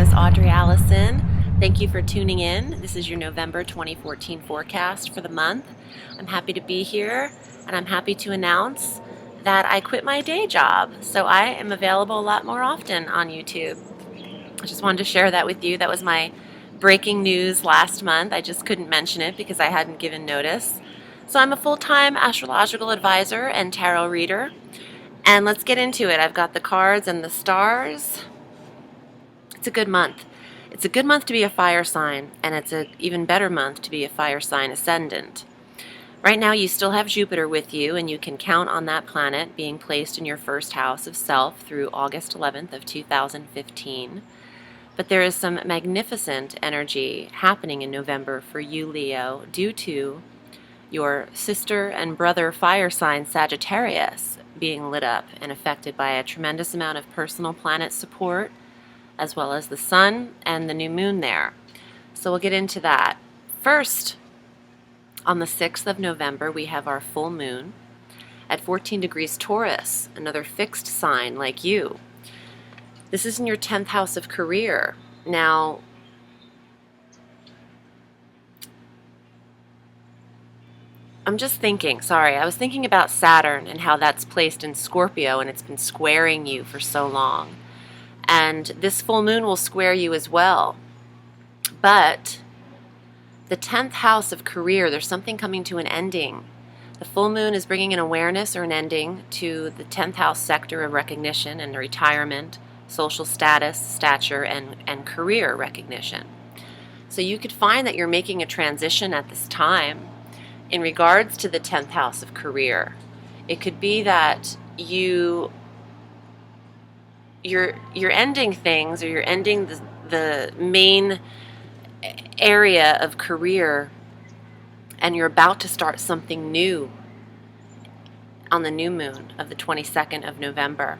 is Audrey Alison. Thank you for tuning in. This is your November 2014 forecast for the month. I'm happy to be here, and I'm happy to announce that I quit my day job, so I am available a lot more often on YouTube. I just wanted to share that with you. That was my breaking news last month. I just couldn't mention it because I hadn't given notice. So I'm a full-time astrological advisor and tarot reader. And let's get into it. I've got the cards and the stars. It's a good month. It's a good month to be a fire sign, and it's an even better month to be a fire sign ascendant. Right now you still have Jupiter with you, and you can count on that planet being placed in your first house of self through August 11th of 2015. But there is some magnificent energy happening in November for you, Leo, due to your sister and brother fire sign Sagittarius being lit up and affected by a tremendous amount of personal planet support, as well as the sun and the new moon there. So we'll get into that. First, on the 6th of November, we have our full moon at 14 degrees Taurus, another fixed sign like you. This is in your 10th house of career. Now, I'm just thinking, I was thinking about Saturn and how that's placed in Scorpio, and it's been squaring you for so long. And this full moon will square you as well. But the 10th house of career, there's something coming to an ending. The full moon is bringing an awareness or an ending to the 10th house sector of recognition and retirement, social status, stature, and career recognition. So you could find that you're making a transition at this time in regards to the 10th house of career. It could be that you're ending things, or you're ending the main area of career, and you're about to start something new on the new moon of the 22nd of November.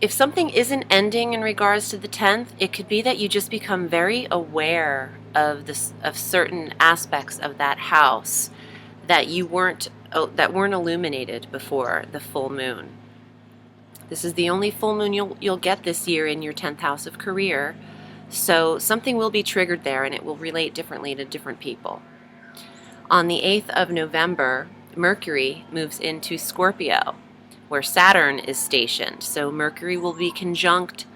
If something isn't ending in regards to the 10th, it could be that you just become very aware of certain aspects of that house that weren't illuminated before the full moon. This is the only full moon you'll get this year in your 10th house of career, so something will be triggered there, and it will relate differently to different people. On the 8th of November, Mercury moves into Scorpio, where Saturn is stationed. So Mercury will be conjunct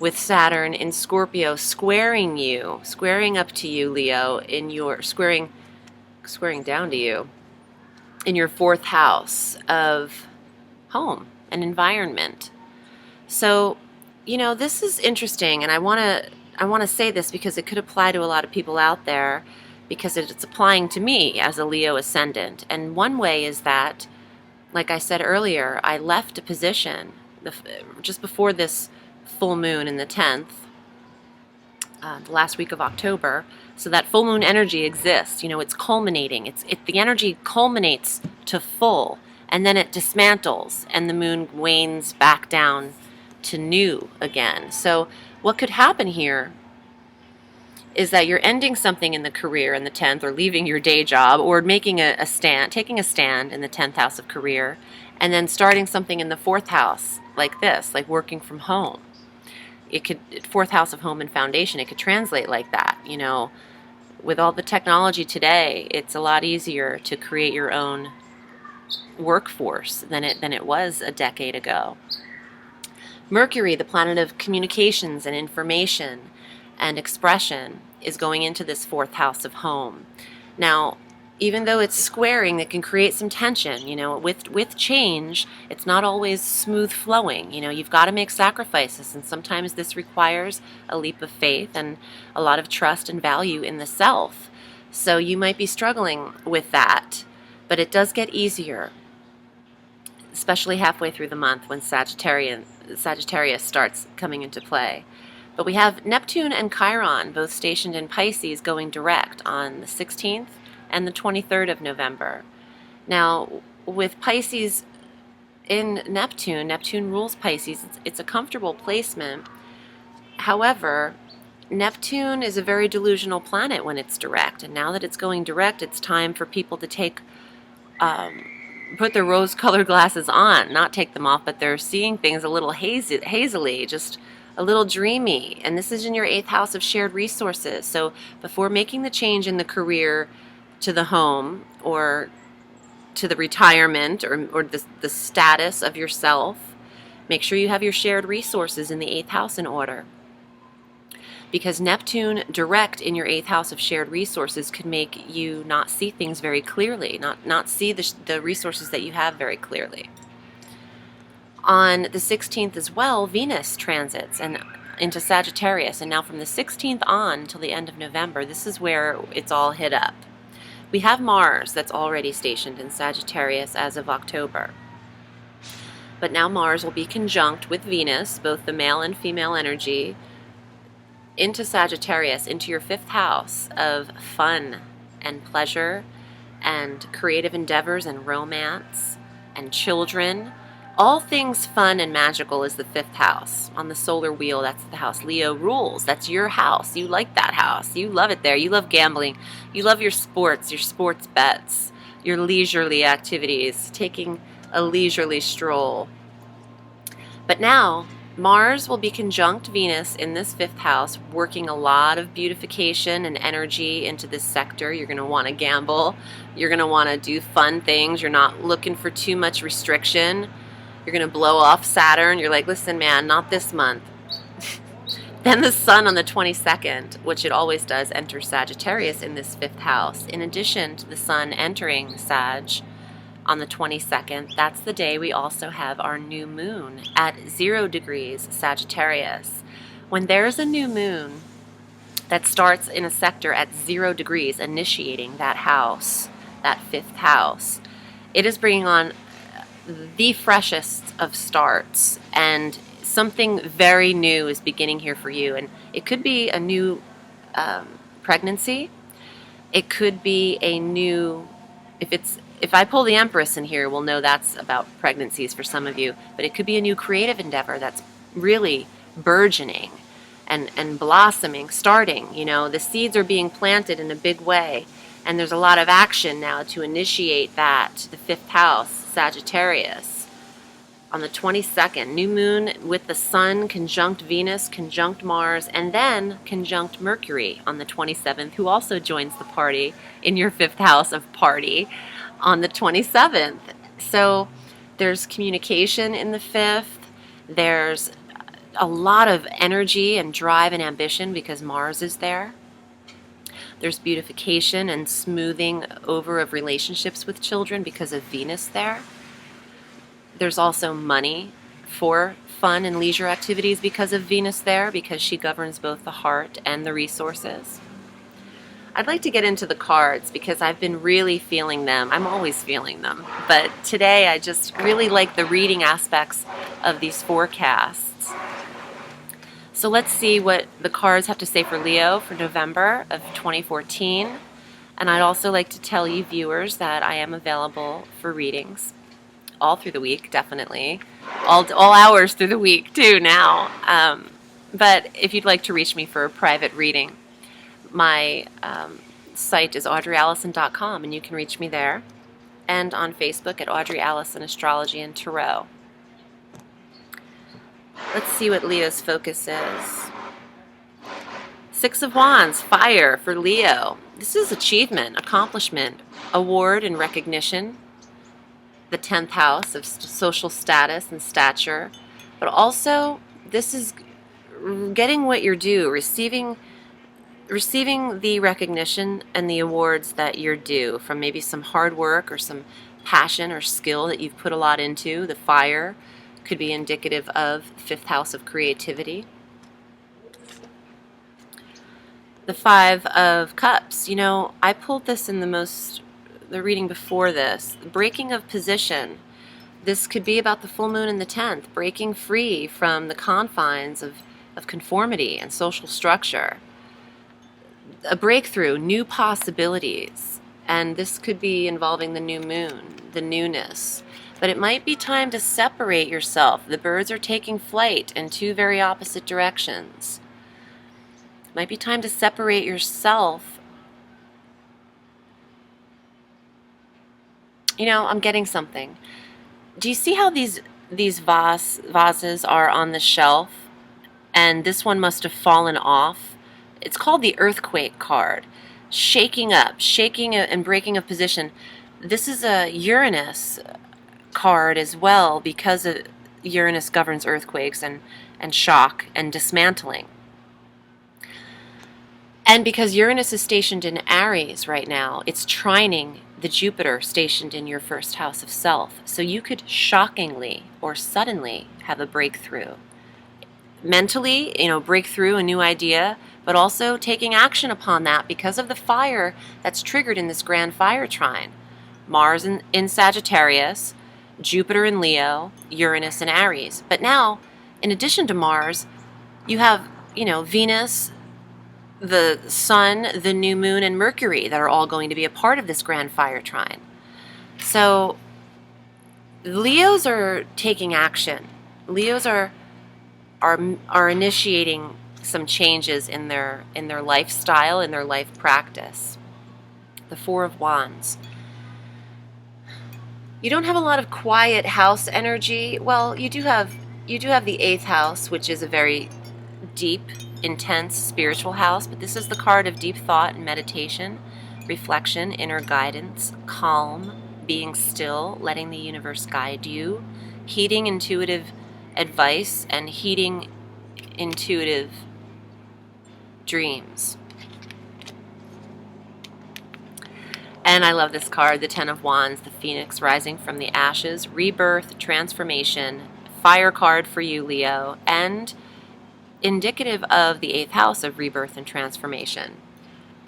with Saturn in Scorpio, squaring up to you, Leo, in your squaring down to you in your 4th house of home and environment. So, this is interesting, and I want to say this because it could apply to a lot of people out there, because it's applying to me as a Leo ascendant. And one way is that, like I said earlier, I left a position just before this full moon in the 10th, the last week of October. So that full moon energy exists. It's culminating. The energy culminates to full, and then it dismantles, and the moon wanes back down to new again. So what could happen here is that you're ending something in the career in the 10th, or leaving your day job, or making taking a stand in the 10th house of career, and then starting something in the 4th house like this, like working from home. It could, 4th house of home and foundation, it could translate like that. With all the technology today, it's a lot easier to create your own workforce than it was a decade ago. Mercury, the planet of communications and information and expression, is going into this 4th house of home. Now, even though it's squaring, it can create some tension. With change, it's not always smooth flowing. You've got to make sacrifices, and sometimes this requires a leap of faith and a lot of trust and value in the self. So you might be struggling with that, but it does get easier, especially halfway through the month when Sagittarius starts coming into play. But we have Neptune and Chiron both stationed in Pisces going direct on the 16th and the 23rd of November. Now, with Pisces in Neptune rules Pisces. It's a comfortable placement. However, Neptune is a very delusional planet when it's direct. And now that it's going direct, it's time for people to put their rose-colored glasses on, not take them off, but they're seeing things a little hazily, just a little dreamy, and this is in your 8th house of shared resources. So before making the change in the career to the home or to the retirement or the status of yourself, make sure you have your shared resources in the 8th house in order. Because Neptune direct in your 8th house of shared resources could make you not see things very clearly, not see the resources that you have very clearly. On the 16th as well, Venus transits and into Sagittarius, and now from the 16th on until the end of November, this is where it's all hit up. We have Mars that's already stationed in Sagittarius as of October. But now Mars will be conjunct with Venus, both the male and female energy, into Sagittarius, into your 5th house of fun and pleasure and creative endeavors and romance and children. All things fun and magical is the 5th house. On the solar wheel, that's the house Leo rules. That's your house. You like that house. You love it there. You love gambling. You love your sports bets, your leisurely activities, taking a leisurely stroll. But now, Mars will be conjunct Venus in this 5th house, working a lot of beautification and energy into this sector. You're going to want to gamble. You're going to want to do fun things. You're not looking for too much restriction. You're going to blow off Saturn. You're like, listen, man, not this month. Then the Sun on the 22nd, which it always does, enters Sagittarius in this 5th house. In addition to the Sun entering Sag on the 22nd, that's the day we also have our new moon at 0 degrees Sagittarius. When there's a new moon that starts in a sector at 0 degrees, initiating that house, that 5th house, it is bringing on the freshest of starts, and something very new is beginning here for you. And it could be a new pregnancy. It could be a new, if I pull the Empress in here, we'll know that's about pregnancies for some of you. But it could be a new creative endeavor that's really burgeoning and blossoming, starting. You know, the seeds are being planted in a big way, and there's a lot of action now to initiate that. The 5th house, Sagittarius, on the 22nd, new moon with the Sun conjunct Venus, conjunct Mars, and then conjunct Mercury on the 27th, who also joins the party in your 5th house of party on the 27th. So there's communication in the 5th. There's a lot of energy and drive and ambition because Mars is there. There's beautification and smoothing over of relationships with children because of Venus there. There's also money for fun and leisure activities because of Venus there, because she governs both the heart and the resources. I'd like to get into the cards because I've been really feeling them. I'm always feeling them. But today I just really like the reading aspects of these forecasts. So let's see what the cards have to say for Leo for November of 2014. And I'd also like to tell you viewers that I am available for readings all through the week, definitely. All hours through the week too now. But if you'd like to reach me for a private reading, my site is audreyallison.com, and you can reach me there. And on Facebook at Audrey Allison Astrology and Tarot. Let's see what Leo's focus is. 6 of Wands, fire for Leo. This is achievement, accomplishment, award and recognition. The 10th house of social status and stature. But also, this is getting what you're due, receiving the recognition and the awards that you're due from maybe some hard work or some passion or skill that you've put a lot into. The fire could be indicative of 5th house of creativity. The 5 of Cups. You know, I pulled this in the reading before this. Breaking of position. This could be about the full moon in the 10th, breaking free from the confines of conformity and social structure. A breakthrough, new possibilities. And this could be involving the new moon, the newness. But it might be time to separate yourself. The birds are taking flight in 2 very opposite directions. It might be time to separate yourself. You know, I'm getting something. Do you see how these vases are on the shelf? and this one must have fallen off. It's called the earthquake card. Shaking up, shaking and breaking of position. This is a Uranus card as well, because Uranus governs earthquakes and shock and dismantling. And because Uranus is stationed in Aries right now, it's trining the Jupiter stationed in your first house of self. So you could shockingly or suddenly have a breakthrough. Mentally, break through a new idea, but also taking action upon that because of the fire that's triggered in this grand fire trine. Mars in Sagittarius, Jupiter in Leo, Uranus in Aries. But now, in addition to Mars, you have, Venus, the Sun, the new moon, and Mercury that are all going to be a part of this grand fire trine. So Leos are taking action. Leos are initiating some changes in their lifestyle, in their life practice. The Four of Wands. You don't have a lot of quiet house energy. Well, you do have the 8th house, which is a very deep, intense spiritual house, but this is the card of deep thought and meditation, reflection, inner guidance, calm, being still, letting the universe guide you, heeding intuitive advice and heeding intuitive dreams. And I love this card, the 10 of Wands, the Phoenix rising from the ashes, rebirth, transformation, fire card for you, Leo, and indicative of the 8th house of rebirth and transformation,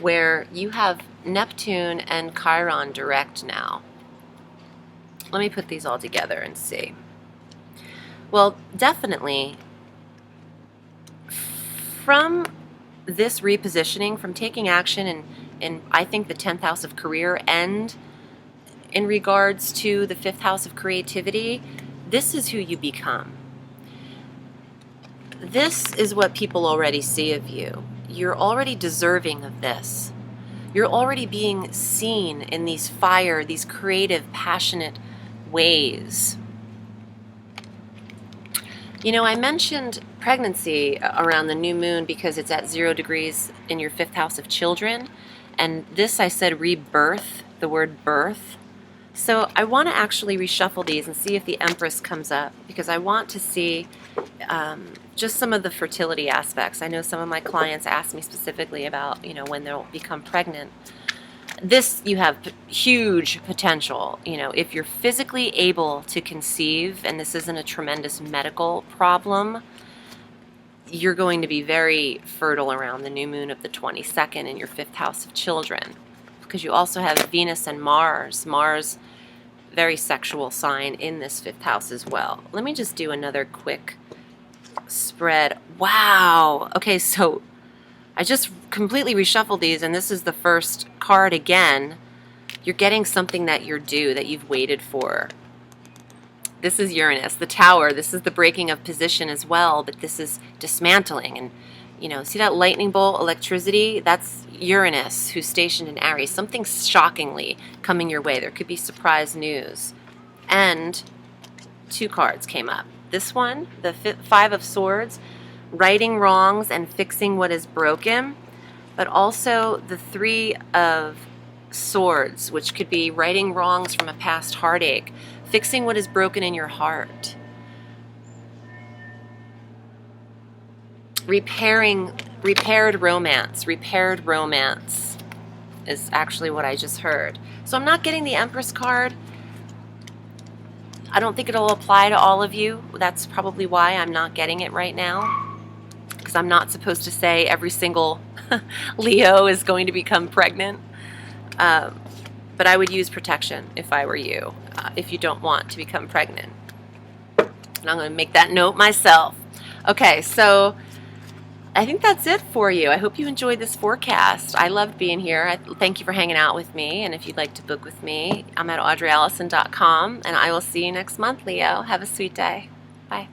where you have Neptune and Chiron direct now. Let me put these all together and see. Well, definitely from this repositioning, from taking action in I think the 10th house of career, and in regards to the 5th house of creativity, this is who you become. This is what people already see of you. You're already deserving of this. You're already being seen in these creative, passionate ways. I mentioned pregnancy around the new moon because it's at 0 degrees in your 5th house of children. And this, I said rebirth, the word birth. So I want to actually reshuffle these and see if the Empress comes up, because I want to see just some of the fertility aspects. I know some of my clients ask me specifically about, when they'll become pregnant. This, you have huge potential. If you're physically able to conceive, and this isn't a tremendous medical problem, you're going to be very fertile around the new moon of the 22nd in your 5th house of children, because you also have Venus and Mars. Mars, very sexual sign in this 5th house as well. Let me just do another quick spread. Wow. Okay, so I just completely reshuffled these, and this is the first card again. You're getting something that you're due, that you've waited for. This is Uranus, the Tower. This is the breaking of position as well, but this is dismantling. And, see that lightning bolt, electricity? That's Uranus, who's stationed in Aries. Something shockingly coming your way. There could be surprise news. And 2 cards came up. This one, the 5 of Swords, righting wrongs and fixing what is broken, but also the 3 of Swords, which could be righting wrongs from a past heartache, fixing what is broken in your heart, repaired romance is actually what I just heard. So I'm not getting the Empress card. I don't think it'll apply to all of you. That's probably why I'm not getting it right now, because I'm not supposed to say every single Leo is going to become pregnant. But I would use protection if I were you, if you don't want to become pregnant. And I'm going to make that note myself. Okay, so I think that's it for you. I hope you enjoyed this forecast. I loved being here. Thank you for hanging out with me. And if you'd like to book with me, I'm at audreyallison.com. And I will see you next month, Leo. Have a sweet day. Bye.